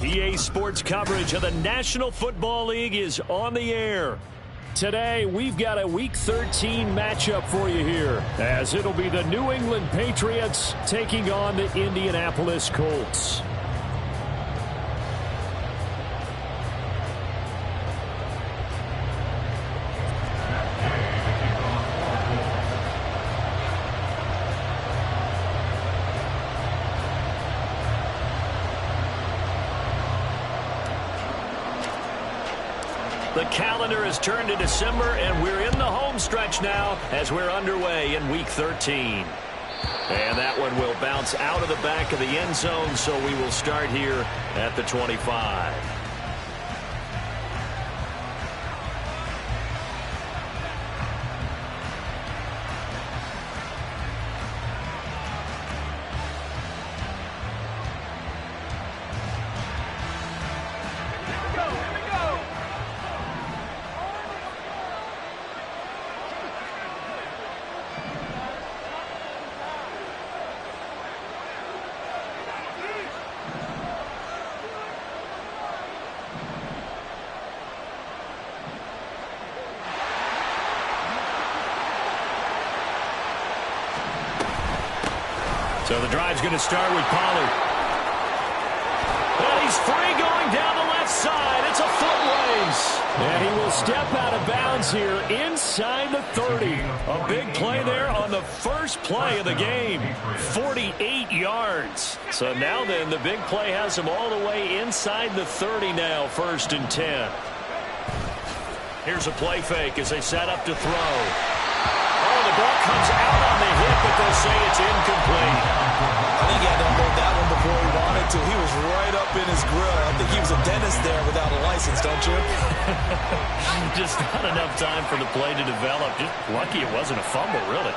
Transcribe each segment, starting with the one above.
EA Sports coverage of the National Football League is on the air. Today, we've got a Week 13 matchup for you here, as it'll be the New England Patriots taking on the Indianapolis Colts. The calendar has turned to December, and we're in the home stretch now as we're underway in Week 13. And that one will bounce out of the back of the end zone, so we will start here at the 25. So the drive's going to start with Pollard. And he's free going down the left side. It's a foot race. And he will step out of bounds here inside the 30. A big play there on the first play of the game. 48 yards. So now then, the big play has him all the way inside the 30 now, 1st and 10. Here's a play fake as they set up to throw. Oh, the ball comes out on the hit, but they'll say it's incomplete. I think he had to unload that one before he wanted to. He was right up in his grill. I think he was a dentist there without a license, don't you? Just not enough time for the play to develop. Just lucky it wasn't a fumble, really.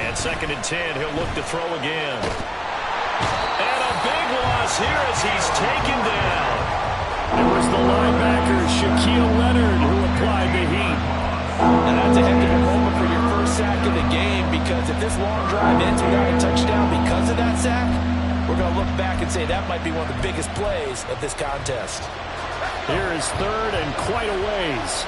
And 2nd and 10, he'll look to throw again. And a big loss here as he's taken down. It was the linebacker, Shaquille Leonard, who applied the heat. And that's a heck of a moment for your first sack of the game, because if this long drive ends without a touchdown because of that sack, we're going to look back and say that might be one of the biggest plays of this contest. Here is 3rd and quite a ways.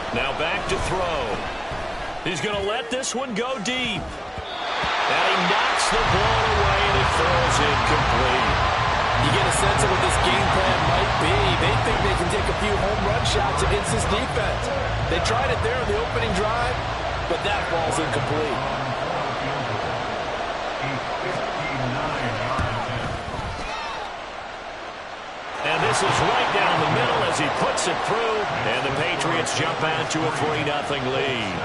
Now back to throw. He's going to let this one go deep. And he knocks the ball away, and it falls incomplete. You get a sense of what this game plan might be. They think they can take a few home run shots against this defense. They tried it there on the opening drive, but that ball's incomplete. And this is right down the middle as he puts it through, and the Patriots jump out to a 3-0 lead.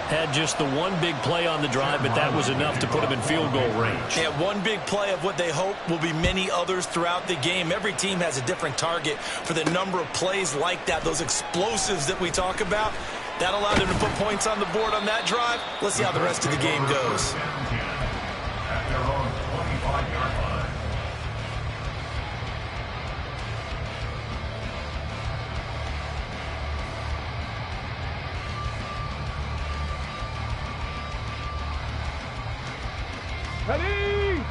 Had just the one big play on the drive, but that was enough to put him in field goal range. Yeah, one big play of what they hope will be many others throughout the game. Every team has a different target for the number of plays like that, those explosives that we talk about. That allowed them to put points on the board on that drive. Let's see how the rest of the game goes. Ready?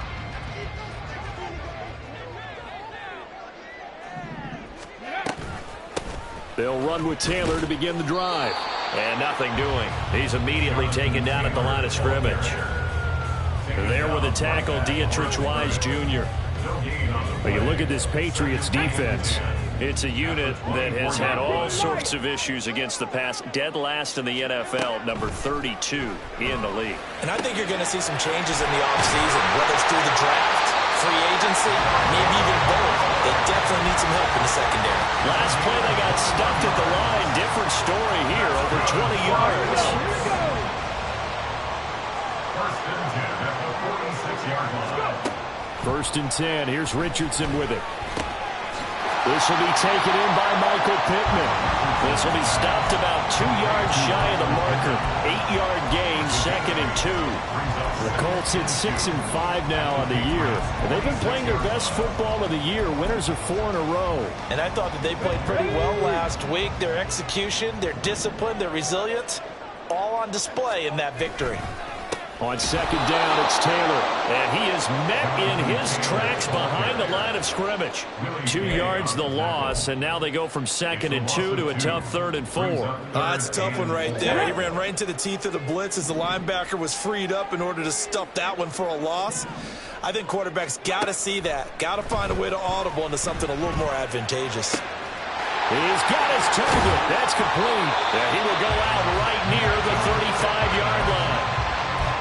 They'll run with Taylor to begin the drive. And nothing doing. He's immediately taken down at the line of scrimmage. There with a tackle, Dietrich Wise Jr. But you look at this Patriots defense. It's a unit that has had all sorts of issues against the pass. Dead last in the NFL, number 32 in the league. And I think you're going to see some changes in the offseason, whether it's through the draft, free agency, maybe even both. They definitely need some help in the secondary. Last play, they got stuffed at the line. Different story here, over 20 yards. First and 10. Here's Richardson with it. This will be taken in by Michael Pittman. This will be stopped about 2 yards shy of the marker. 8-yard gain, 2nd and 2. The Colts hit 6-5 now on the year. They've been playing their best football of the year. Winners of 4 in a row. And I thought that they played pretty well last week. Their execution, their discipline, their resilience, all on display in that victory. On 2nd down, it's Taylor. And he is met in his tracks behind the line of scrimmage. 2 yards the loss, and now they go from 2nd and 2 to a tough 3rd and 4. That's a tough one right there. He ran right into the teeth of the blitz as the linebacker was freed up in order to stuff that one for a loss. I think quarterbacks got to see that. Got to find a way to audible into something a little more advantageous. He's got his target. That's complete. And he will go out right near the 35-yard line.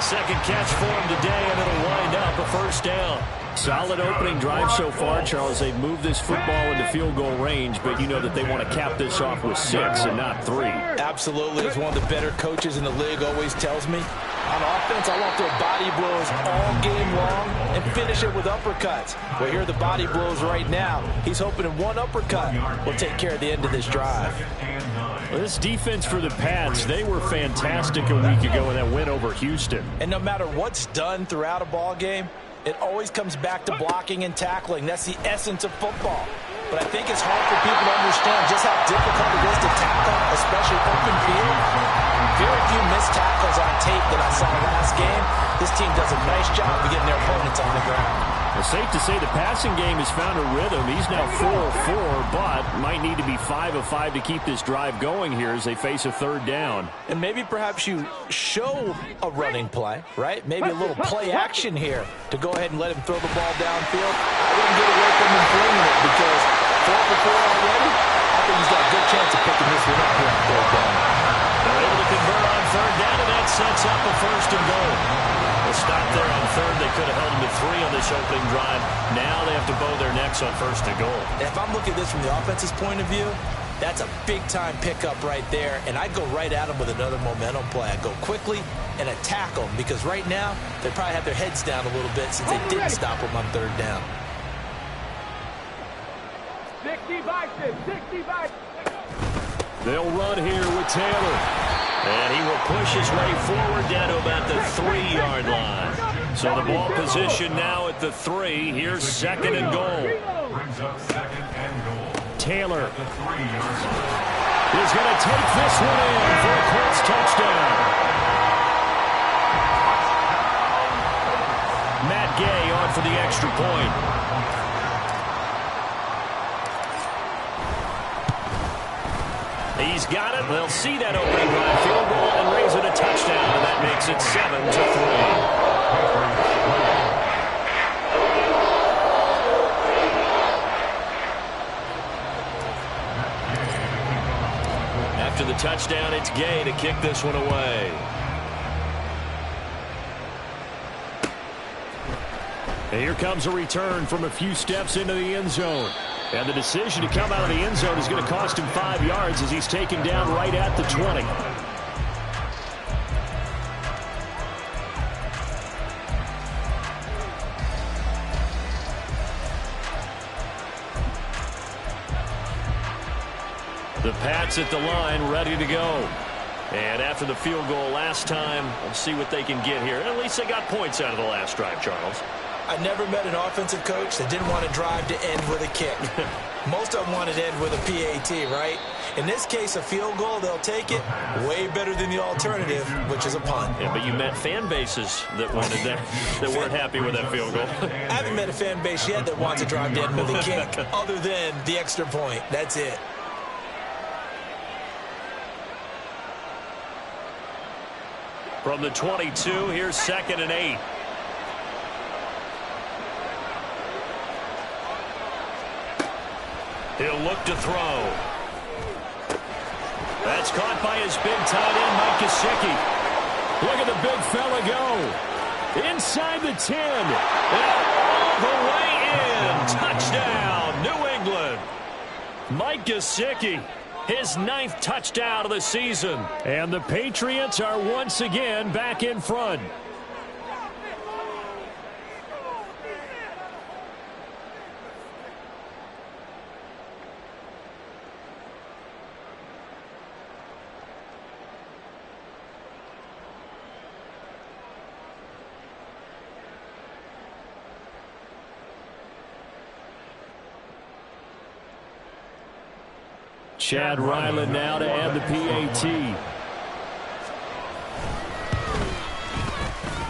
Second catch for him today, and it'll wind up a 1st down. Solid opening drive so far, Charles. They've moved this football into field goal range, but you know that they want to cap this off with 6 and not 3. Absolutely. As one of the better coaches in the league always tells me, on offense, I want to throw body blows all game long and finish it with uppercuts. Well, here are the body blows right now. He's hoping in one uppercut will take care of the end of this drive. Well, this defense for the Pats, they were fantastic a week ago in that win over Houston. And no matter what's done throughout a ball game, it always comes back to blocking and tackling. That's the essence of football. But I think it's hard for people to understand just how difficult it is to tackle, especially open field. Very few missed tackles on tape that I saw last game. This team does a nice job of getting their opponents on the ground. It's safe to say the passing game has found a rhythm. He's now 4 of 4, but might need to be 5 of 5 to keep this drive going here as they face a 3rd down. And maybe perhaps you show a running play, right? Maybe a little play action here to go ahead and let him throw the ball downfield. I wouldn't get away from him flinging it because 4 for 4 already, I think he's got a good chance of picking this one up here on 3rd down. They're able to convert on 3rd down, and that sets up a 1st and goal. They'll stop there on 3rd. They could have held them to 3 on this opening drive. Now they have to bow their necks on 1st and goal. And if I'm looking at this from the offense's point of view, that's a big-time pickup right there, and I'd go right at them with another momentum play. I'd go quickly and attack them because right now they probably have their heads down a little bit since they didn't stop them on 3rd down. 65. They'll run here with Taylor. And he will push his way forward down to about the 3-yard line. So the ball position now at the 3. Here's 2nd and goal. Taylor is going to take this one in for a Colts touchdown. Matt Gay on for the extra point. He's got it. They'll see that opening drive field goal and raise it a touchdown, and that makes it 7-3. After the touchdown, it's Gay to kick this one away. And here comes a return from a few steps into the end zone. And the decision to come out of the end zone is going to cost him 5 yards as he's taken down right at the 20. The Pats at the line, ready to go. And after the field goal last time, we'll see what they can get here. At least they got points out of the last drive, Charles. I never met an offensive coach that didn't want to drive to end with a kick. Most of them wanted to end with a PAT, right? In this case, a field goal, they'll take it. Way better than the alternative, which is a punt. Yeah, but you met fan bases that wanted that, that weren't happy with that field goal. I haven't met a fan base yet that wants to drive to end with a kick other than the extra point. That's it. From the 22, here's 2nd and 8. He'll look to throw. That's caught by his big tight end, Mike Gesicki. Look at the big fella go. Inside the 10. And all the way in. Touchdown, New England. Mike Gesicki, his 9th touchdown of the season. And the Patriots are once again back in front. Chad Ryland now to add the PAT.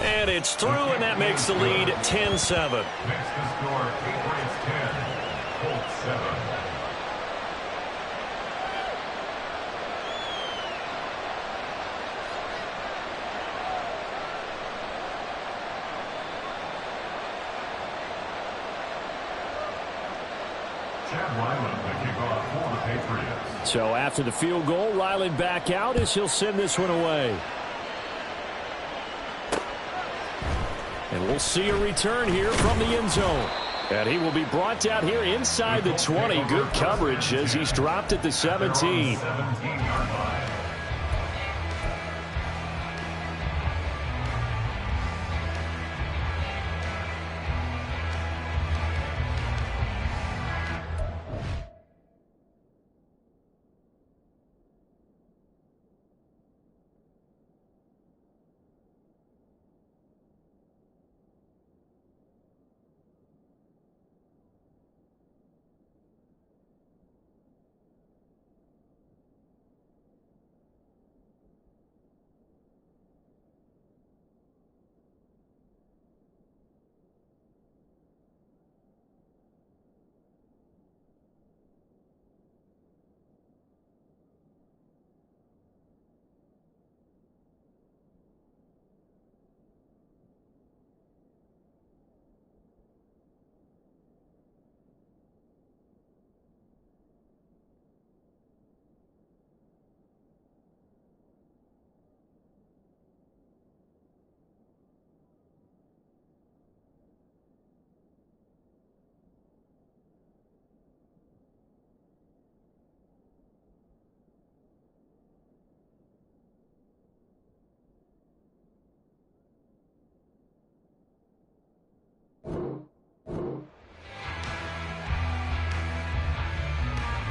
And it's through, and that makes the lead 10-7. Next to score, Patriots 10, Colts 7. Chad Ryland, the kickoff for the Patriots. So after the field goal, Ryland back out as he'll send this one away. And we'll see a return here from the end zone. And he will be brought down here inside the 20. Good coverage as he's dropped at the 17. 17-yard line.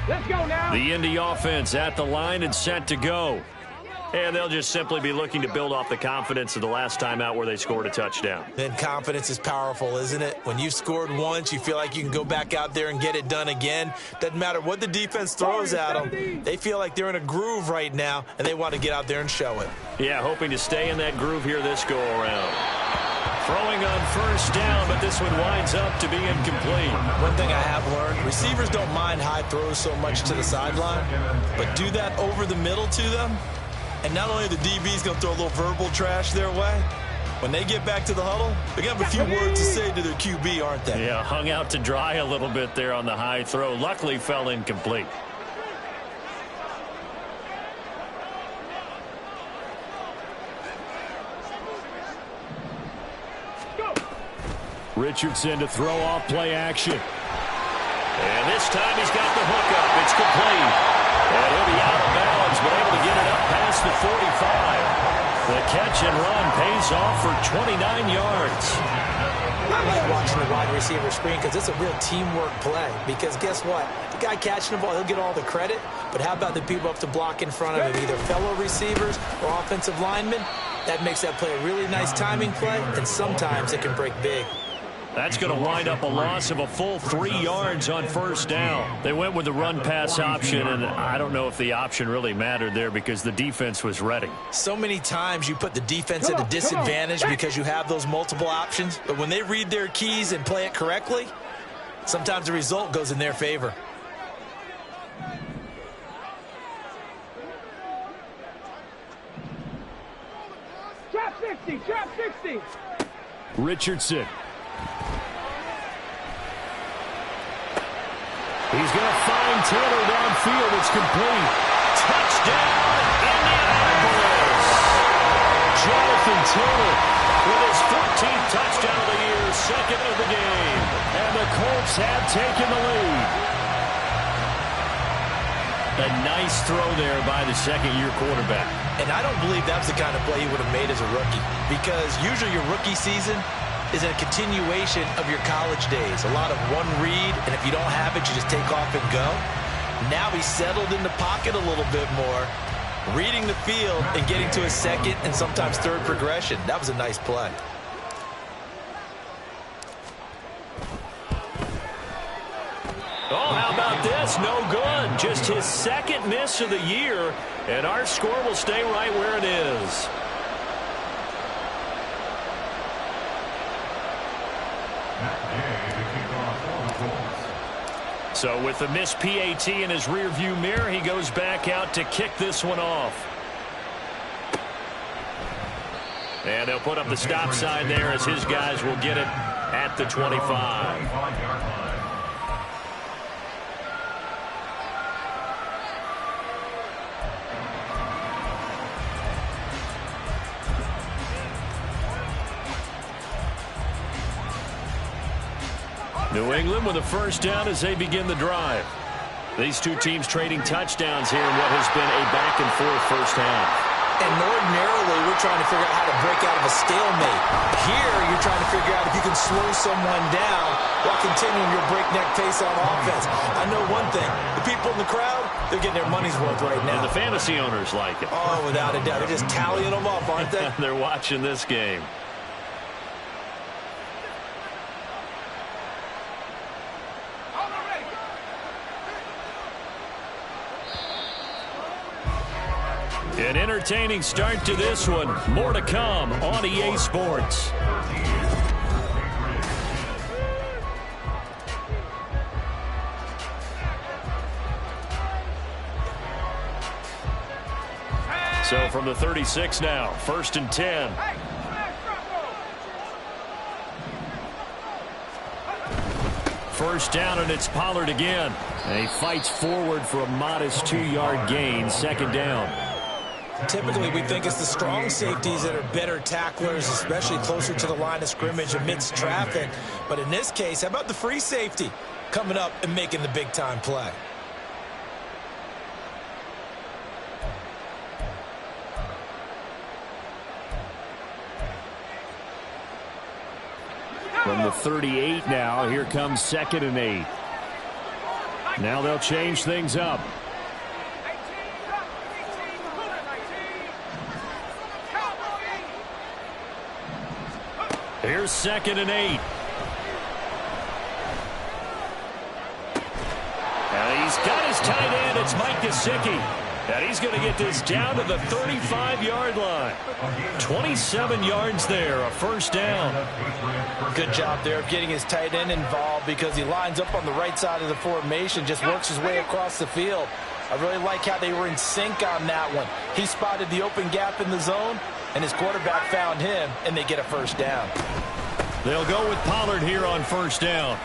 Let's go now. The Indy offense at the line and set to go. And they'll just simply be looking to build off the confidence of the last time out where they scored a touchdown. Then confidence is powerful, isn't it? When you've scored once, you feel like you can go back out there and get it done again. Doesn't matter what the defense throws at them. They feel like they're in a groove right now, and they want to get out there and show it. Yeah, hoping to stay in that groove here this go-around. Throwing on first down, but this one winds up to be incomplete. One thing I have learned, receivers don't mind high throws so much to the sideline, but do that over the middle to them, and not only are the DBs going to throw a little verbal trash their way, when they get back to the huddle, they're going to have a few words to say to their QB, aren't they? Yeah, hung out to dry a little bit there on the high throw. Luckily fell incomplete. Richardson to throw off play action. And this time he's got the hook up. It's complete. And he'll be out of bounds, but able to get it up past the 45. The catch and run pays off for 29 yards. I like watching the wide receiver screen because it's a real teamwork play. Because guess what? The guy catching the ball, he'll get all the credit. But how about the people up to block in front of him, either fellow receivers or offensive linemen? That makes that play a really nice timing play, and sometimes it can break big. That's going to wind up a loss of a full 3 yards on first down. They went with the run-pass option, and I don't know if the option really mattered there because the defense was ready. So many times you put the defense at a disadvantage because you have those multiple options, but when they read their keys and play it correctly, sometimes the result goes in their favor. Trap 60, trap 60. He's going to find Taylor downfield. It's complete. Touchdown, Indianapolis. Jonathan Taylor with his 14th touchdown of the year, second of the game. And the Colts have taken the lead. A nice throw there by the second-year quarterback. And I don't believe that's the kind of play he would have made as a rookie, because usually your rookie season is a continuation of your college days. A lot of one read, and if you don't have it, you just take off and go. Now he's settled in the pocket a little bit more, reading the field and getting to a second and sometimes third progression. That was a nice play. Oh, how about this? No good. Just his second miss of the year, and our score will stay right where it is. So with the missed PAT in his rearview mirror, he goes back out to kick this one off. And they'll put up the stop sign there as his guys will get it at the 25. New England with a first down as they begin the drive. These two teams trading touchdowns here in what has been a back-and-forth first half. And ordinarily, we're trying to figure out how to break out of a stalemate. Here, you're trying to figure out if you can slow someone down while continuing your breakneck pace on offense. I know one thing. The people in the crowd, they're getting their money's worth right now. And the fantasy owners like it. Oh, without a doubt. They're just tallying them up, aren't they? They're watching this game. An entertaining start to this one. More to come on EA Sports. So from the 36 now, 1st and 10. First down, and it's Pollard again. And he fights forward for a modest 2-yard gain, second down. Typically, we think it's the strong safeties that are better tacklers, especially closer to the line of scrimmage amidst traffic. But in this case, how about the free safety coming up and making the big-time play? From the 38 now, here comes 2nd and 8. Now they'll change things up. Here's 2nd and 8. And he's got his tight end. It's Mike Gesicki. And he's going to get this down to the 35-yard line. 27 yards there, a first down. Good job there of getting his tight end involved because he lines up on the right side of the formation, just works his way across the field. I really like how they were in sync on that one. He spotted the open gap in the zone, and his quarterback found him, and they get a first down. They'll go with Pollard here on first down.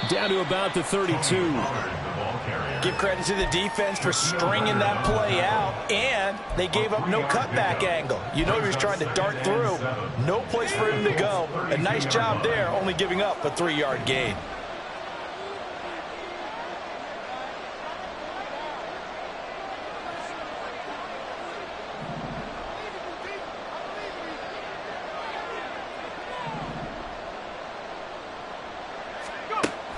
Down to about the 32. Give credit to the defense for stringing that play out, and they gave up no cutback angle. You know he was trying to dart through. No place for him to go. A nice job there, only giving up a 3-yard gain.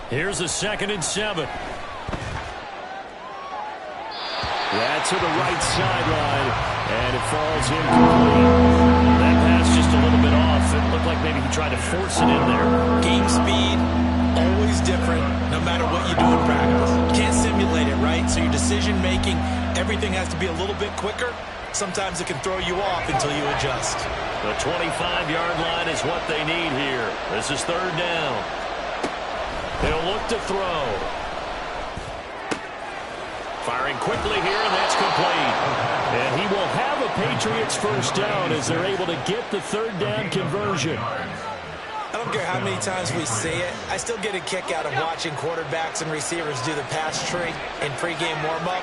Here's a 2nd and 7. That's to the right sideline, and it falls incomplete. That pass just a little bit off. It looked like maybe he tried to force it in there. Game speed, always different, no matter what you do in practice. You can't simulate it, right? So your decision-making, everything has to be a little bit quicker. Sometimes it can throw you off until you adjust. The 25-yard line is what they need here. This is 3rd down. They'll look to throw. Firing quickly here, and that's complete. And he will have a Patriots first down as they're able to get the 3rd down conversion. I don't don't care how many times we see it. I still get a kick out of watching quarterbacks and receivers do the pass tree in pregame warm-up.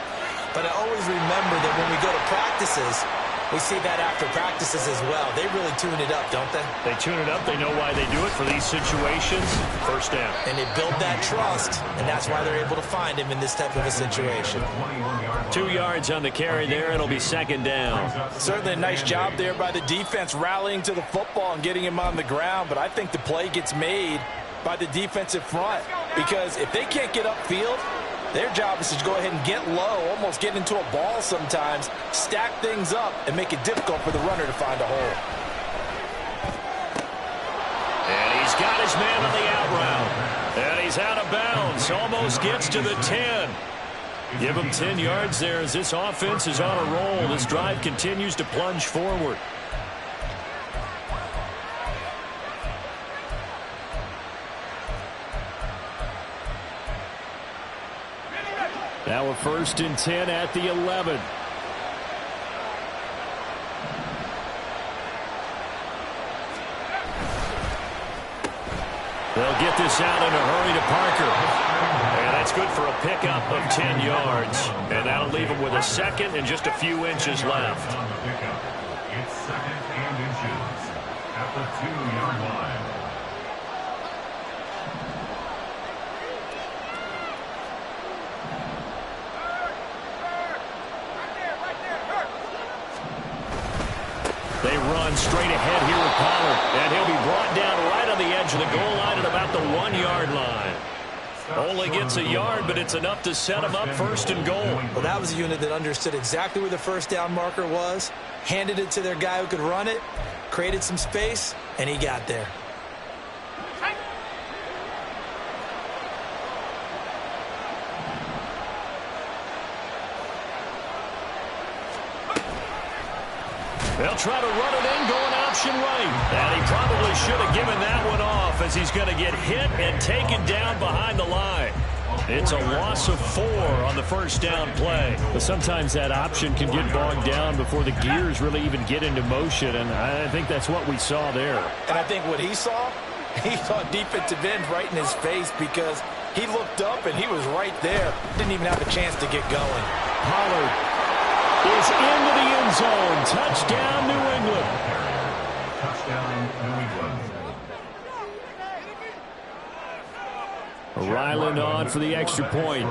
But I always remember that when we go to practices, we see that after practices as well. They really tune it up, don't they? They tune it up. They know why they do it for these situations. First down. And they build that trust, and that's why they're able to find him in this type of a situation. 2 yards on the carry there. It'll be second down. Certainly a nice job there by the defense rallying to the football and getting him on the ground. But I think the play gets made by the defensive front, because if they can't get upfield, their job is to go ahead and get low, almost get into a ball sometimes, stack things up, and make it difficult for the runner to find a hole. And he's got his man on the out route. And he's out of bounds. Almost gets to the 10. Give him 10 yards there as this offense is on a roll. This drive continues to plunge forward. Now a 1st and 10 at the 11. They'll get this out in a hurry to Parker. And that's good for a pickup of 10 yards. And that'll leave him with a second and just a few inches left. It's second and inches at the 2-yard line. They run straight ahead here with Pollard. And he'll be brought down right on the edge of the goal line at about the 1-yard line. Only gets a yard, but it's enough to set him up 1st and goal. Well, that was a unit that understood exactly where the first down marker was, handed it to their guy who could run it, created some space, and he got there. They'll try to run it in, going option right. And he probably should have given that one off, as he's going to get hit and taken down behind the line. It's a loss of 4 on the first down play. But sometimes that option can get bogged down before the gears really even get into motion, and I think that's what we saw there. And I think what he saw defensive end right in his face, because he looked up and he was right there. Didn't even have a chance to get going. Pollard is into the end zone. Touchdown, New England. Touchdown, New England. Ryland on for the extra point.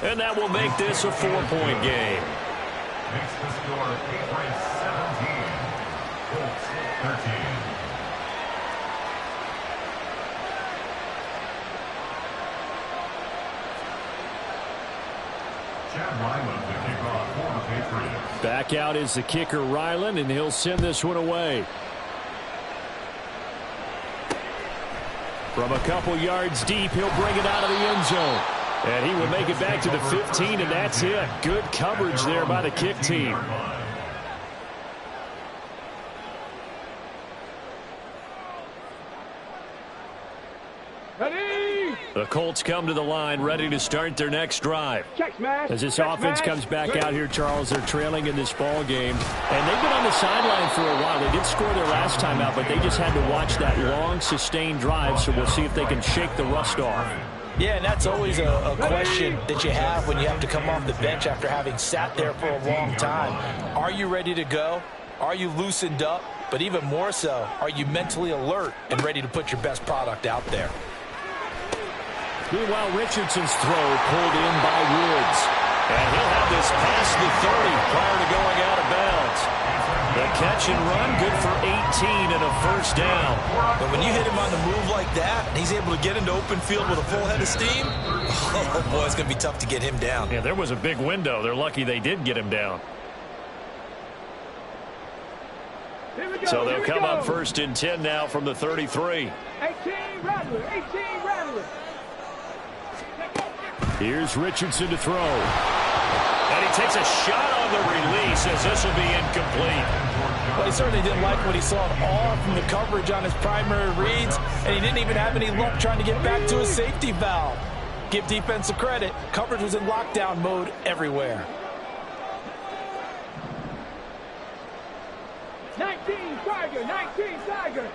And that will make this a 4-point game. Makes the score Patriots 17, Colts 13. Back out is the kicker, Ryland, and he'll send this one away. From a couple yards deep, he'll bring it out of the end zone. And he will make it back to the 15, and that's it. Good coverage there by the kick team. The Colts come to the line, ready to start their next drive. As this offense comes back out here, Charles, they're trailing in this ball game. And they've been on the sideline for a while. They did score their last time out, but they just had to watch that long, sustained drive, so we'll see if they can shake the rust off. Yeah, and that's always a question that you have when you have to come off the bench after having sat there for a long time. Are you ready to go? Are you loosened up? But even more so, are you mentally alert and ready to put your best product out there? Meanwhile, Richardson's throw pulled in by Woods. And he'll have this past the 30 prior to going out of bounds. The catch and run, good for 18 and a first down. But when you hit him on the move like that, and he's able to get into open field with a full head of steam, oh boy, it's going to be tough to get him down. Yeah, there was a big window. They're lucky they did get him down. So they'll come up 1st and 10 now from the 33. 18 Rattler, 18 Rattler. Here's Richardson to throw. And he takes a shot on the release, as this will be incomplete. Well, he certainly didn't like what he saw at all from the coverage on his primary reads, and he didn't even have any luck trying to get back to his safety valve. Give defensive credit. Coverage was in lockdown mode everywhere. 19 19, Tiger, 19, Tiger.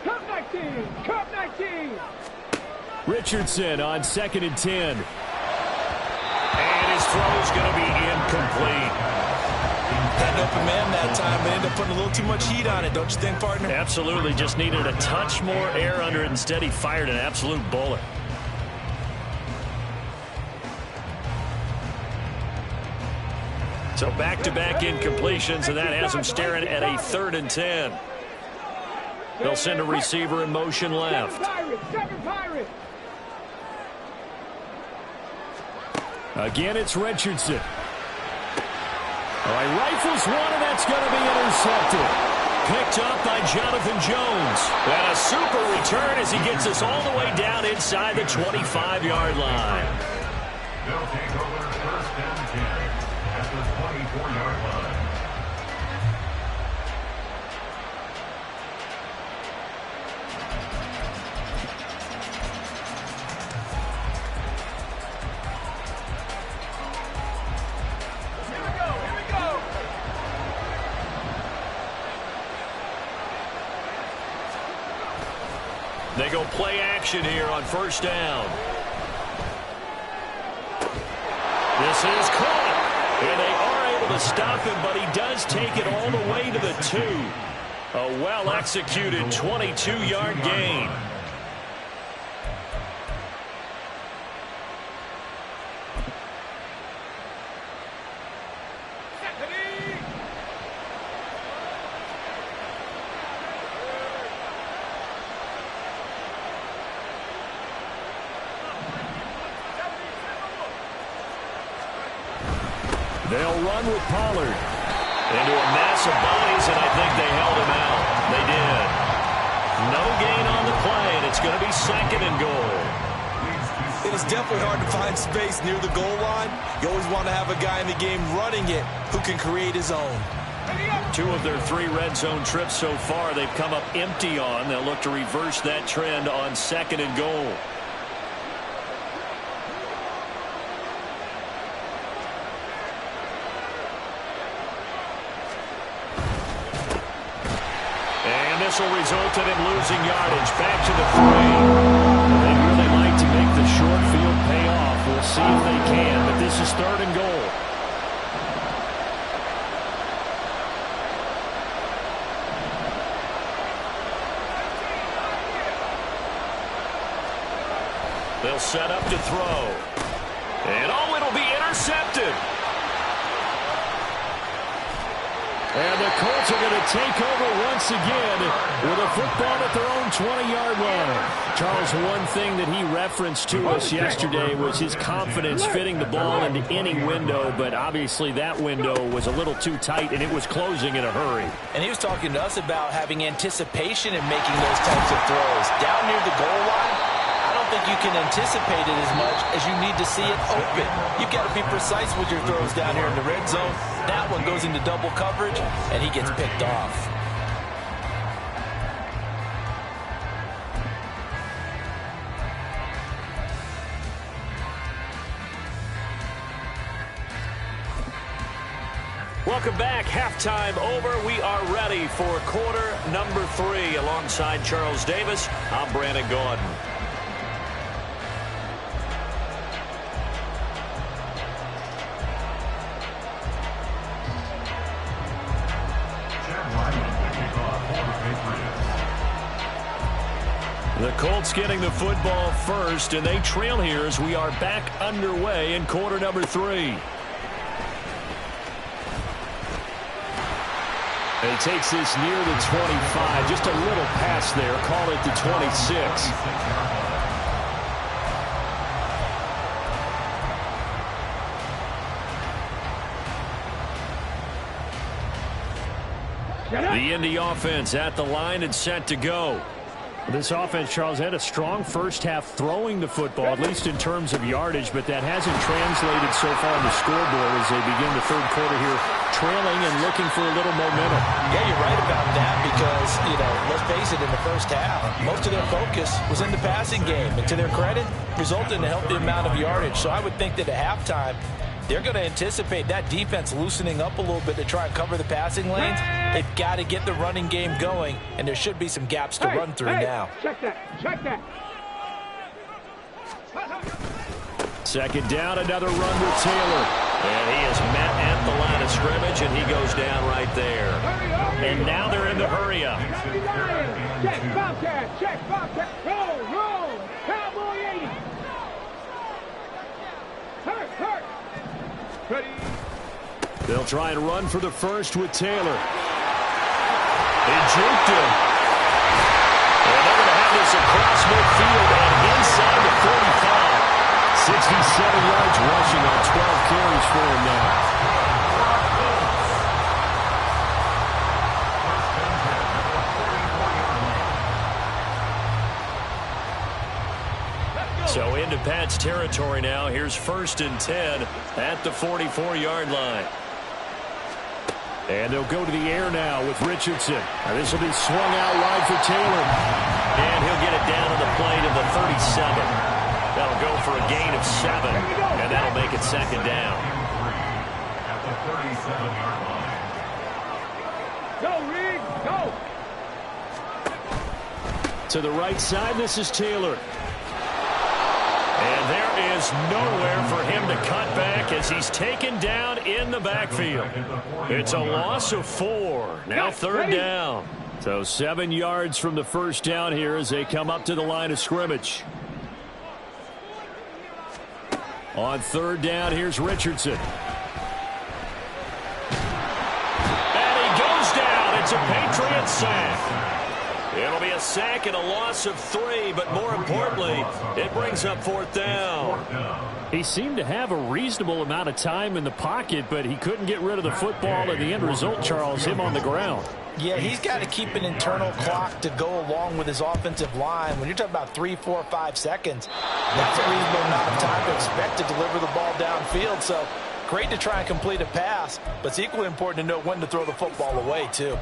Cup 19, Cup 19. Richardson on 2nd and 10. And his throw's going to be incomplete. Had an open man that time. They ended up putting a little too much heat on it, don't you think, partner? Absolutely. Just needed a touch more air under it. Instead, he fired an absolute bullet. So back-to-back incompletions, and that has him staring at a 3rd and 10. They'll send a receiver in motion left. Again, it's Richardson. All right, rifles one, and that's going to be intercepted. Picked up by Jonathan Jones. And a super return as he gets us all the way down inside the 25-yard line. They'll take over 1st and 10 at the 24-yard line. They go play action here on 1st down. This is caught. And they are able to stop him, but he does take it all the way to the 2. A well-executed 22-yard gain. They'll run with Pollard into a mass of bodies, and I think they held him out. They did. No gain on the play, and it's going to be 2nd and goal. It is definitely hard to find space near the goal line. You always want to have a guy in the game running it who can create his own. 2 of their 3 red zone trips so far, they've come up empty on. They'll look to reverse that trend on 2nd and goal. This will result in him losing yardage. Back to the 3. They'd really like to make the short field pay off. We'll see if they can, but this is 3rd and goal. They'll set up to throw. And oh, it'll be intercepted. And the Colts are going to take over once again with a football at their own 20-yard line. Charles, one thing that he referenced to us yesterday was his confidence fitting the ball into any window, but obviously that window was a little too tight, and it was closing in a hurry. And he was talking to us about having anticipation in making those types of throws. Down near the goal line, I don't think you can anticipate it as much as you need to see it open. You've got to be precise with your throws down here in the red zone. That one goes into double coverage, and he gets picked off. Welcome back. Halftime over. We are ready for quarter number 3. Alongside Charles Davis, I'm Brandon Gaudin. The Colts getting the football first, and they trail here as we are back underway in quarter number 3. And he takes this near the 25. Just a little pass there. Call it the 26. The Indy offense at the line and set to go. This offense, Charles, had a strong first half throwing the football, at least in terms of yardage, but that hasn't translated so far on the scoreboard as they begin the 3rd quarter here, trailing and looking for a little momentum. Yeah, you're right about that because, let's face it, in the first half, most of their focus was in the passing game. And to their credit, resulted in a healthy amount of yardage. So I would think that at halftime, They're going to anticipate that defense loosening up a little bit to try and cover the passing lanes. They've got to get the running game going, and there should be some gaps to run through now. Check that. Check that. Second down, another run with Taylor. And he is met at the line of scrimmage, and he goes down right there. And now they're in the hurry up. Check Bobcat. Check Bobcat. Roll. Cowboy 80. Hurt. Ready. They'll try and run for the first with Taylor. They juked him. And they're going to have this across midfield and inside the 45. 67 yards rushing on 12 carries for him now. So into Pat's territory now. Here's 1st and 10 at the 44-yard line. And they'll go to the air now with Richardson. This will be swung out wide for Taylor. And he'll get it down to the plate of the 37. That'll go for a gain of 7, and that'll make it 2nd down. At the 37-yard line. Go, Reed, go. To the right side, this is Taylor. And there is nowhere for him to cut back as he's taken down in the backfield. It's a loss of 4. Now 3rd down. So 7 yards from the first down here as they come up to the line of scrimmage. On 3rd down, here's Richardson. And he goes down. It's a Patriot sack. It'll be a sack and a loss of 3, but more importantly, it brings up 4th down. He seemed to have a reasonable amount of time in the pocket, but he couldn't get rid of the football, and the end result, Charles, him on the ground. Yeah, he's got to keep an internal clock to go along with his offensive line. When you're talking about 3, 4, 5 seconds, that's a reasonable amount of time to expect to deliver the ball downfield. So great to try and complete a pass, but it's equally important to know when to throw the football away, too.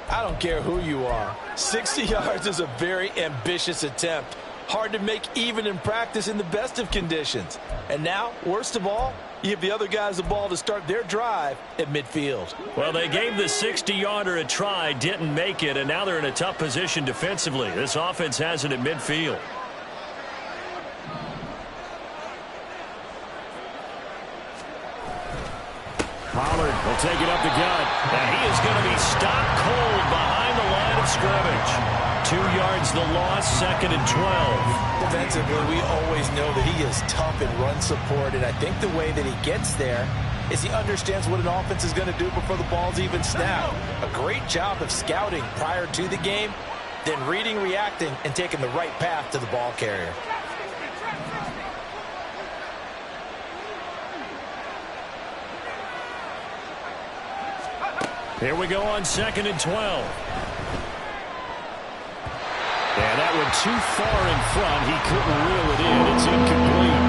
I don't care who you are. 60 yards is a very ambitious attempt. Hard to make even in practice in the best of conditions. And now, worst of all, you give the other guys the ball to start their drive at midfield. Well, they gave the 60-yarder a try, didn't make it, and now they're in a tough position defensively. This offense has it at midfield. Pollard will take it up the gut, and he is going to be stopped cold behind the line of scrimmage. 2 yards the loss, 2nd and 12. Defensively, we always know that he is tough in run support, and I think the way that he gets there is he understands what an offense is going to do before the ball's even snapped. A great job of scouting prior to the game, then reading, reacting, and taking the right path to the ball carrier. Here we go on 2nd and 12. And that went too far in front. He couldn't reel it in. It's incomplete.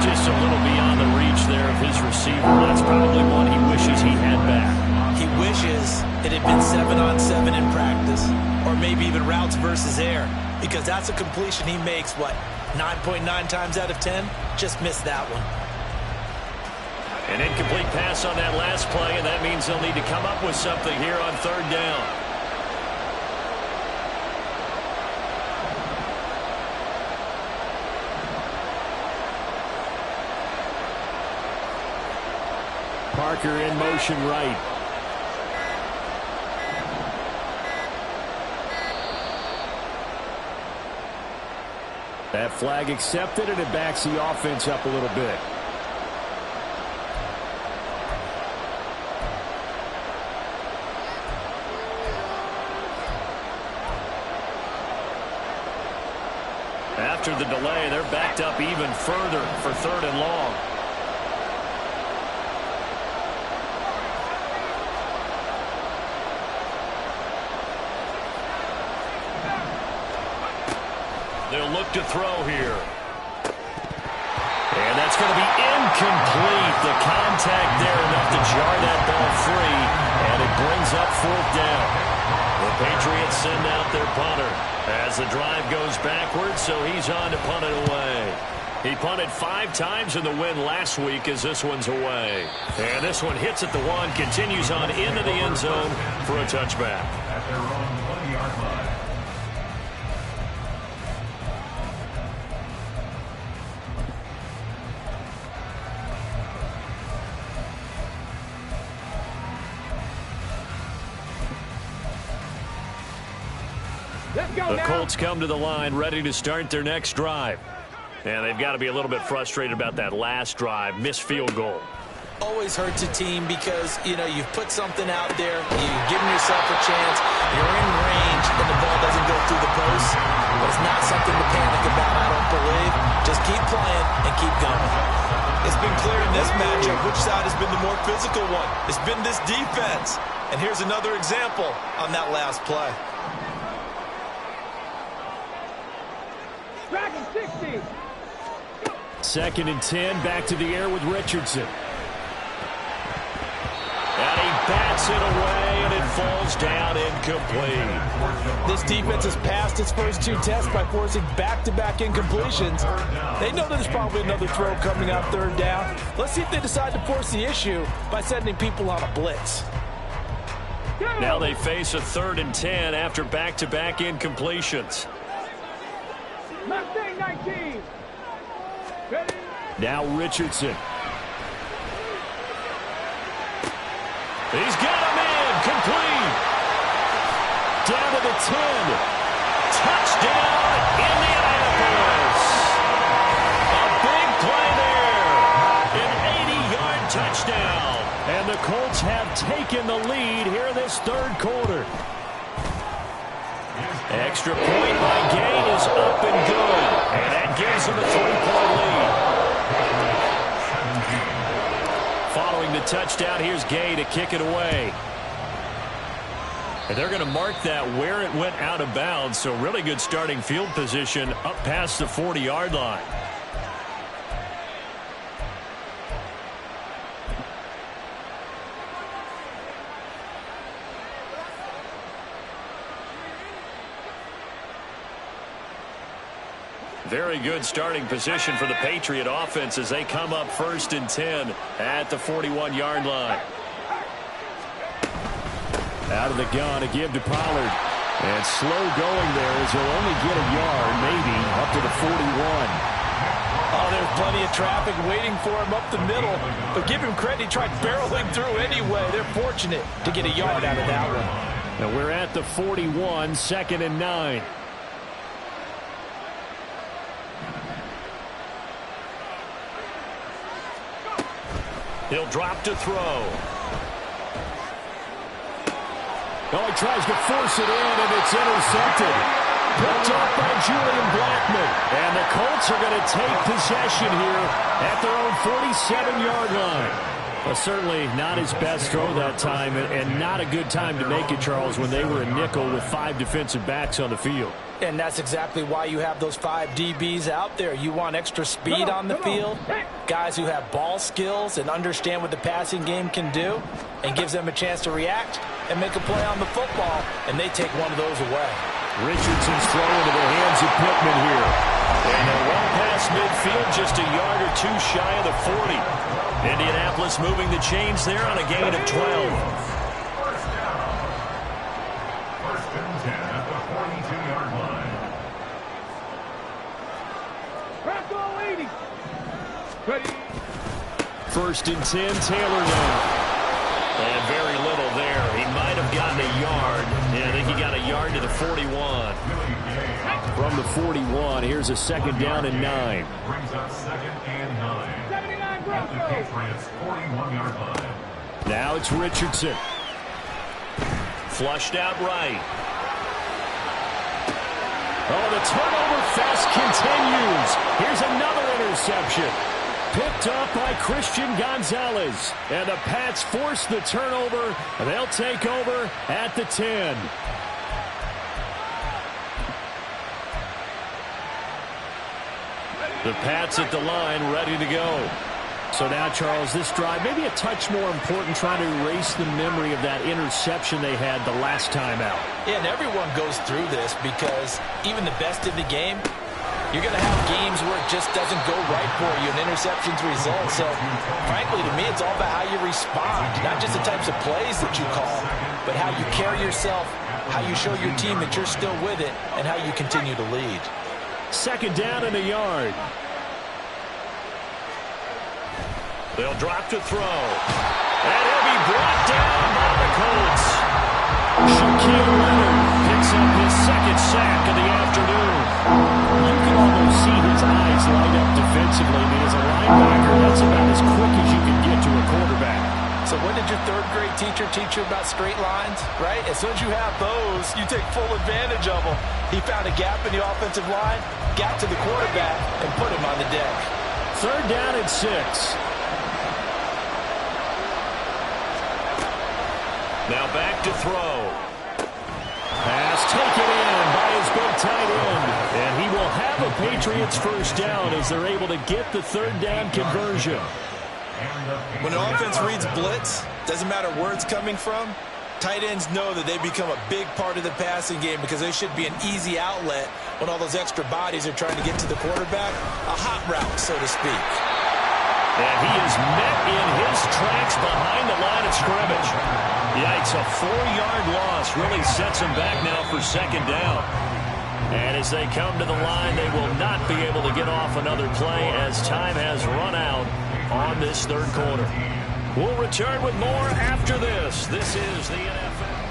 Just a little beyond the reach there of his receiver. That's probably one he wishes he had back. He wishes it had been 7-on-7 in practice, or maybe even routes versus air, because that's a completion he makes, 9.9 times out of 10? Just missed that one. An incomplete pass on that last play, and that means they'll need to come up with something here on 3rd down. Parker in motion right. That flag accepted, and it backs the offense up a little bit. After the delay, they're backed up even further for 3rd and long. They'll look to throw here. And that's going to be incomplete. The contact there enough to jar that ball free, and it brings up 4th down. The Patriots send out their punter as the drive goes backwards, so he's on to punt it away. He punted 5 times in the win last week as this one's away. And this one hits at the 1, continues on into the end zone for a touchback. At their own 20-yard line. Let's go The now. Colts come to the line ready to start their next drive. And they've got to be a little bit frustrated about that last drive, missed field goal. Always hurts a team because, you've put something out there, you've given yourself a chance, you're in range, and the ball doesn't go through the post. But it's not something to panic about, I don't believe. Just keep playing and keep going. It's been clear in this matchup which side has been the more physical one. It's been this defense. And here's another example on that last play. Dragon 60. 2nd and 10, back to the air with Richardson. And he bats it away, and it falls down incomplete. This defense has passed its first 2 tests by forcing back-to-back incompletions. They know there's probably another throw coming on 3rd down. Let's see if they decide to force the issue by sending people on a blitz. Now they face a 3rd and 10 after back-to-back incompletions. Mustang 19. Ready? Now Richardson. He's got him in, complete. Down to the 10. Touchdown, Indianapolis. A big play there. An 80-yard touchdown. And the Colts have taken the lead here in this 3rd quarter. Extra point by Gay is up and good. And that gives him a 3-point lead. Following the touchdown, here's Gay to kick it away. And they're going to mark that where it went out of bounds, so really good starting field position up past the 40-yard line. Very good starting position for the Patriot offense as they come up 1st and 10 at the 41-yard line. Out of the gun to give to Pollard. And slow going there as he'll only get a yard, maybe, up to the 41. Oh, there's plenty of traffic waiting for him up the middle. But give him credit, he tried barreling through anyway. They're fortunate to get a yard out of that one. Now we're at the 41, 2nd and 9. He'll drop to throw. Oh, he tries to force it in, and it's intercepted. Picked up by Julian Blackman. And the Colts are going to take possession here at their own 47-yard line. Well, certainly not his best throw that time, and not a good time to make it, Charles, when they were a nickel with 5 defensive backs on the field. And that's exactly why you have those 5 DBs out there. You want extra speed on the field, guys who have ball skills and understand what the passing game can do, and gives them a chance to react and make a play on the football, and they take one of those away. Richardson's throw into the hands of Pittman here. And they're well past midfield, just a yard or 2 shy of the 40. Indianapolis moving the chains there on a gain of 12. First down. 1st and 10 at the 42-yard line. Crack all 80. Ready? 1st and 10, Taylor now. And very little there. He might have gotten a yard. Yeah, I think he got a yard to the 41. From the 41, here's a 2nd down and 9. Brings up 2nd and 9. 79 At the Broncos. Patriots' 41-yard line. Now it's Richardson. Flushed out right. Oh, the turnover fest continues. Here's another interception. Picked up by Christian Gonzalez. And the Pats force the turnover. They'll take over at the 10. The Pats at the line, ready to go. So now, Charles, this drive, maybe a touch more important, trying to erase the memory of that interception they had the last time out. Yeah, and everyone goes through this because even the best in the game, You're going to have games where it just doesn't go right for you, and interceptions result. So, frankly, to me, it's all about how you respond, not just the types of plays that you call, but how you carry yourself, how you show your team that you're still with it, and how you continue to lead. Second down and a yard. They'll drop to throw. And he'll be brought down by the Colts. Shaquille Leonard picks up his second sack of the afternoon. You can almost see his eyes light up defensively. I mean, as a linebacker, that's about as quick as you can get to a quarterback. So when did your third-grade teacher teach you about straight lines, right? As soon as you have those, you take full advantage of them. He found a gap in the offensive line, got to the quarterback, and put him on the deck. Third down and 6. Now back to throw. Pass taken in by his big tight end. And he will have a Patriots first down as they're able to get the third down conversion. When an offense reads blitz, doesn't matter where it's coming from, tight ends know that they become a big part of the passing game because they should be an easy outlet when all those extra bodies are trying to get to the quarterback. A hot route, so to speak. And he is met in his tracks behind the line of scrimmage. Yikes, a 4-yard loss really sets him back now for second down. And as they come to the line, they will not be able to get off another play as time has run out on this third quarter. We'll return with more after this. This is the NFL.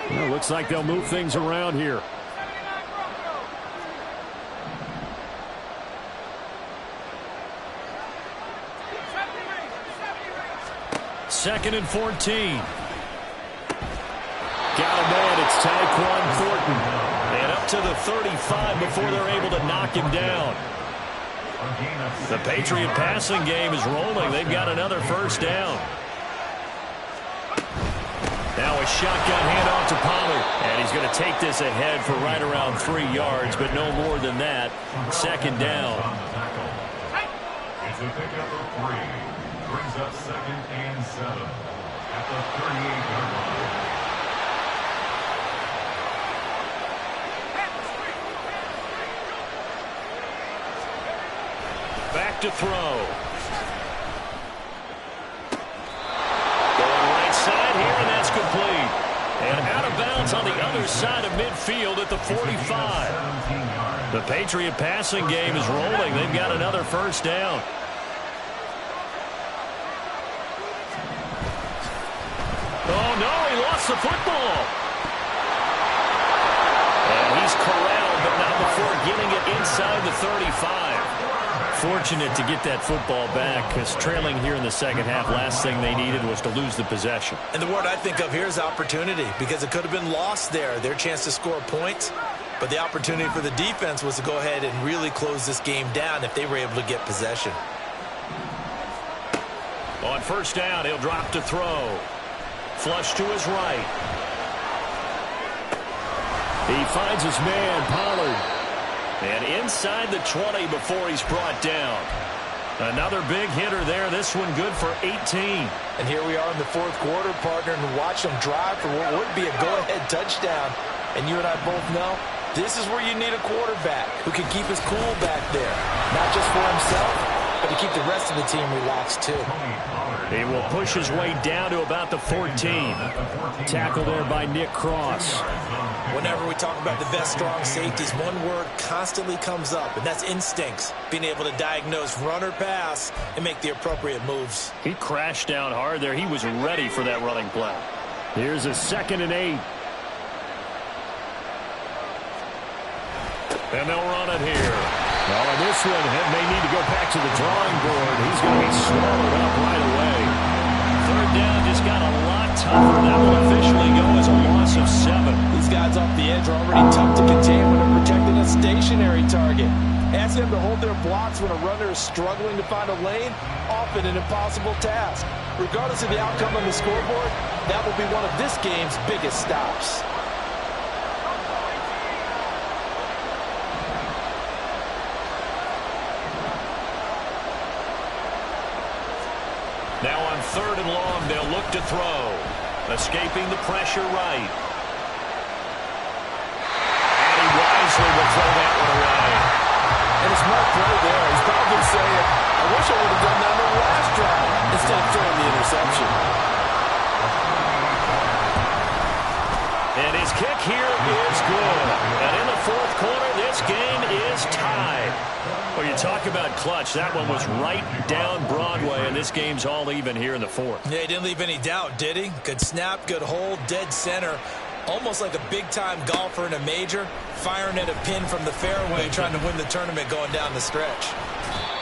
Well, looks like they'll move things around here. Second and 14. Got a man. It's Tyquan Thornton. And up to the 35 before they're able to knock him down. The Patriot passing game is rolling. They've got another first down. Now a shotgun handoff to Pollard. And he's going to take this ahead for right around 3 yards, but no more than that. Second down. It's a pickup of 3. Brings up second and 7 at the 38-yard line. Back to throw. Going right side here, and that's complete. And out of bounds on the other side of midfield at the 45. The Patriot passing game is rolling. They've got another first down. Oh, no, he lost the football. And he's corralled, but not before getting it inside the 35. Fortunate to get that football back because trailing here in the second half, last thing they needed was to lose the possession. And the word I think of here is opportunity because it could have been lost there, their chance to score points. But the opportunity for the defense was to go ahead and really close this game down if they were able to get possession. On first down, he'll drop to throw. Flush to his right. He finds his man, Pollard. And inside the 20 before he's brought down. Another big hitter there. This one good for 18. And here we are in the fourth quarter, partner, and watch them drive for what would be a go-ahead touchdown. And you and I both know this is where you need a quarterback who can keep his cool back there. Not just for himself, but to keep the rest of the team relaxed too. He will push his way down to about the 14. Tackle there by Nick Cross. Whenever we talk about the best strong safeties, one word constantly comes up, and that's instincts. Being able to diagnose run or pass and make the appropriate moves. He crashed down hard there. He was ready for that running play. Here's a 2nd and 8. And they'll run it here. Well, on this one, he may need to go back to the drawing board. He's going to be swallowed up right away. Third down just got a lot tougher. That will officially go as a loss of 7. These guys off the edge are already tough to contain when they're protecting a stationary target. Ask them to hold their blocks when a runner is struggling to find a lane, often an impossible task. Regardless of the outcome on the scoreboard, that will be one of this game's biggest stops. 3rd and long. They'll look to throw. Escaping the pressure right. And he wisely will throw that one away. And a smart play there. He's probably saying, I wish I would have done that on the last drive instead of throwing the interception. And his kick here is good. And in the 4th quarter, this game is tied. Well, you talk about clutch. That one was right down Broadway, and this game's all even here in the 4th. Yeah, he didn't leave any doubt, did he? Good snap, good hold, dead center. Almost like a big-time golfer in a major, firing at a pin from the fairway, trying to win the tournament going down the stretch.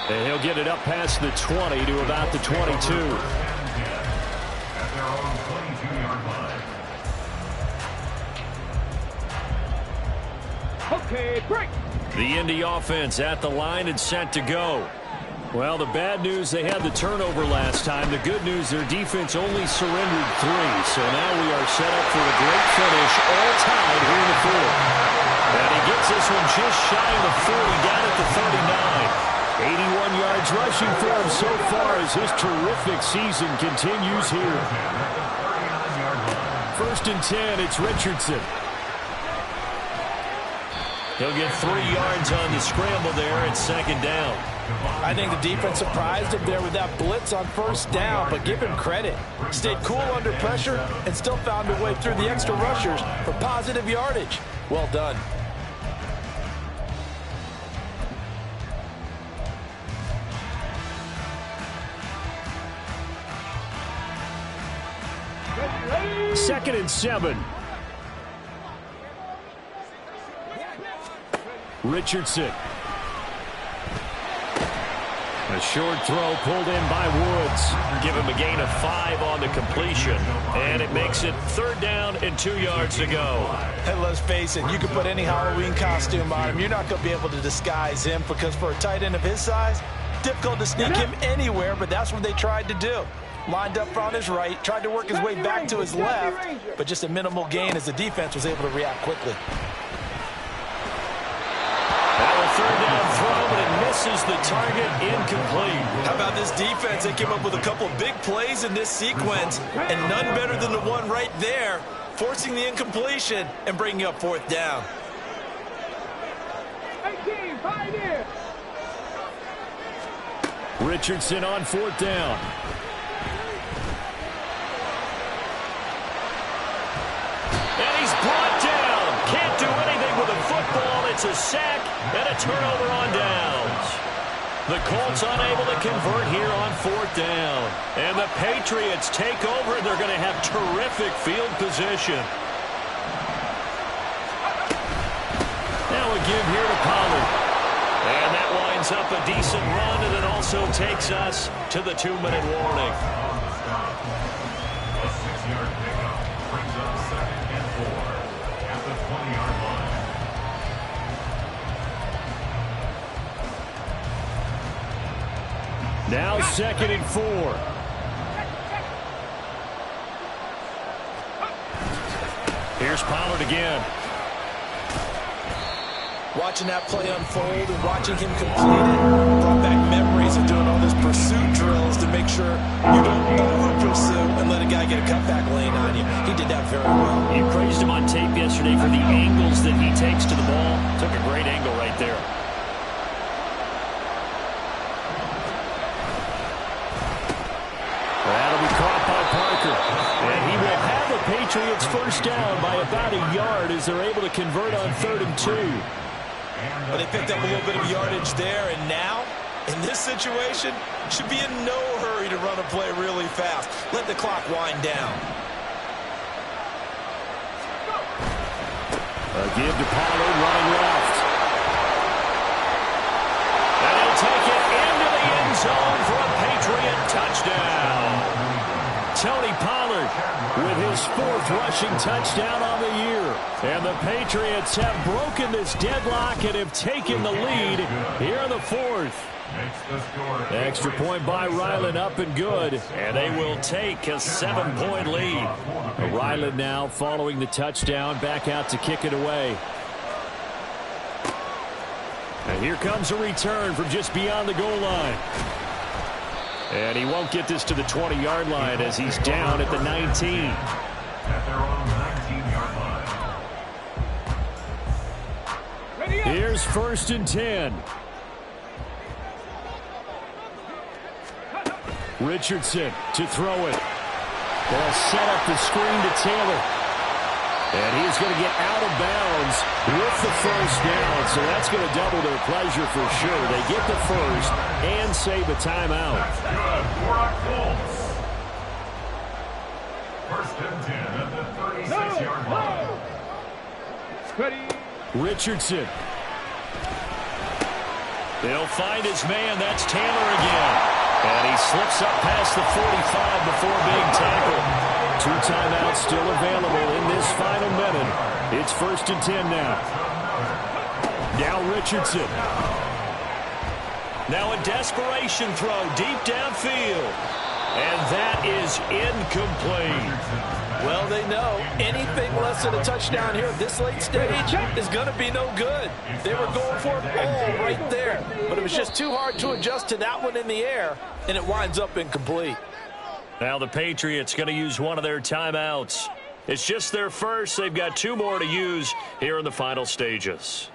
And he'll get it up past the 20 to about the 22. At their own 22-yard line. Okay, break. The Indy offense at the line and set to go. Well, the bad news, they had the turnover last time. The good news, their defense only surrendered 3. So now we are set up for a great finish, all tied here in the 4th. And he gets this one just shy of the 40, down at the 39. 81 yards rushing for him so far as his terrific season continues here. 1st and 10, it's Richardson. He'll get 3 yards on the scramble there at 2nd down. I think the defense surprised him there with that blitz on 1st down, but give him credit. Stayed cool under pressure and still found a way through the extra rushers for positive yardage. Well done. Ready. 2nd and 7. Richardson. A short throw pulled in by Woods. Give him a gain of 5 on the completion. And it makes it 3rd down and 2 yards to go. And let's face it, you can put any Halloween costume on him. You're not going to be able to disguise him because for a tight end of his size, difficult to sneak him anywhere, but that's what they tried to do. Lined up on his right, tried to work his way back to his left, but just a minimal gain as the defense was able to react quickly. Now a 3rd down throw, but it misses the target, incomplete. How about this defense? They came up with a couple big plays in this sequence, and none better than the one right there, forcing the incompletion and bringing up 4th down. 18, 5 here. Richardson on 4th down. And he's brought down. Can't do anything with a football. It's a sack and a turnover on downs. The Colts unable to convert here on 4th down. And the Patriots take over. They're going to have terrific field position. Now a give here to Pollard. And that winds up a decent run, and it also takes us to the 2-minute warning. A 6-yard pickup brings up 2nd and 4 at the 20-yard line. Now 2nd and 4. Here's Pollard again. Watching that play unfold and watching him complete it brought back memories of doing all those pursuit drills to make sure you don't over-pursue and let a guy get a cutback lane on you. He did that very well. You praised him on tape yesterday for the angles that he takes to the ball. Took a great angle right there. That'll be caught by Parker. And he will have the Patriots 1st down by about a yard as they're able to convert on 3rd and 2. But they picked up a little bit of yardage there, and now, in this situation, should be in no hurry to run a play really fast. Let the clock wind down. A give to Pollard running left. And he'll take it into the end zone for a Patriot touchdown. Tony Pollard with his 4th rushing touchdown on the year. And the Patriots have broken this deadlock and have taken the lead here in the 4th. Extra point by Ryland up and good. And they will take a 7-point lead. Ryland now following the touchdown back out to kick it away. And here comes a return from just beyond the goal line. And he won't get this to the 20-yard line as he's down at the 19. At their own 19-yard line. Here's 1st and 10. Richardson to throw it. They'll set up the screen to Taylor. And he's going to get out of bounds with the 1st down. So that's going to double their pleasure for sure. They get the 1st and save a timeout. That's good for our Colts. 1st and 10 at the 36-yard line. Ready. Richardson. They'll find his man. That's Taylor again. And he slips up past the 45 before being tackled. 2 timeouts still available in this final minute. It's 1st and 10 now. Now Richardson. Now a desperation throw deep downfield. And that is incomplete. Well, they know anything less than a touchdown here at this late stage is going to be no good. They were going for it all right there. But it was just too hard to adjust to that one in the air, and it winds up incomplete. Now the Patriots going to use one of their timeouts. It's just their first. They've got 2 more to use here in the final stages.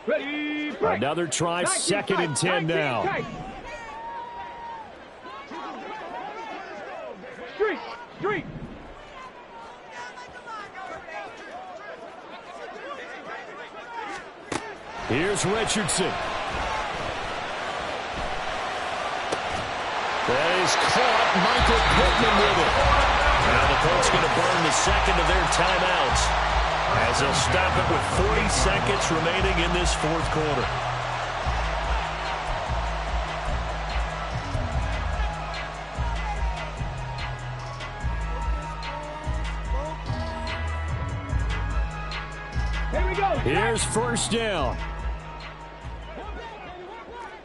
Ready. Break. Another try, 2nd and 10 now. Street. Here's Richardson. That is caught. Michael Pittman with it. Now the Colts going to burn the 2nd of their timeouts as they'll stop it with 40 seconds remaining in this 4th quarter. Here we go. Here's 1st down.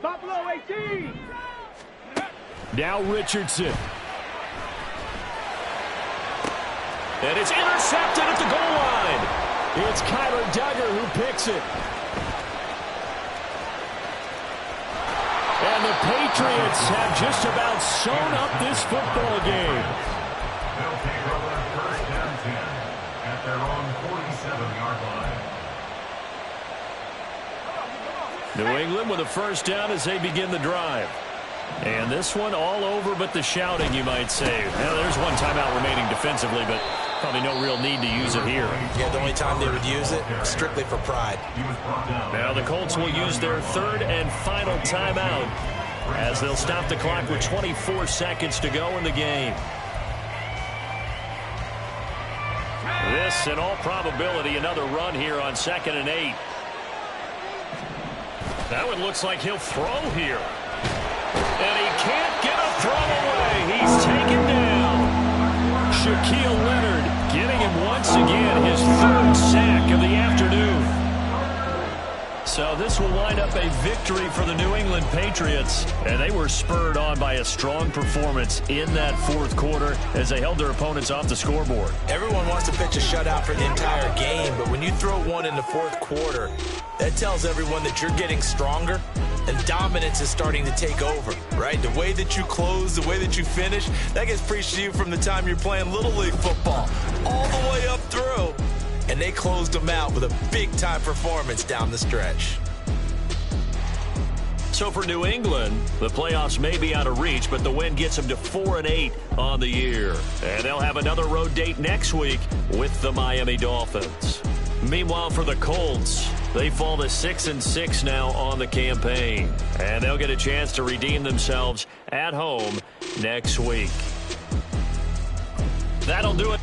Buffalo 18. Now Richardson. And it's intercepted at the goal line. It's Kyler Duggar who picks it. And the Patriots have just about sewn up this football game. They'll take over 1st and 10 at their own 47-yard line. New England with a 1st down as they begin the drive. And this one all over but the shouting, you might say. Well, there's 1 timeout remaining defensively, but probably no real need to use it here. Yeah, the only time they would use it, strictly for pride. Now the Colts will use their 3rd and final timeout as they'll stop the clock with 24 seconds to go in the game. This, in all probability, another run here on 2nd and 8. That one looks like he'll throw here. And he can't get a throw away. He's taken down. Shaquille Leonard getting him once again his 3rd sack of the afternoon. So this will wind up a victory for the New England Patriots. And they were spurred on by a strong performance in that 4th quarter as they held their opponents off the scoreboard. Everyone wants to pitch a shutout for the entire game, but when you throw one in the 4th quarter, that tells everyone that you're getting stronger and dominance is starting to take over, right? The way that you close, the way that you finish, that gets preached to you from the time you're playing Little League football all the way up through. And they closed them out with a big-time performance down the stretch. So for New England, the playoffs may be out of reach, but the win gets them to 4-8 on the year. And they'll have another road date next week with the Miami Dolphins. Meanwhile, for the Colts, they fall to 6-6 now on the campaign. And they'll get a chance to redeem themselves at home next week. That'll do it.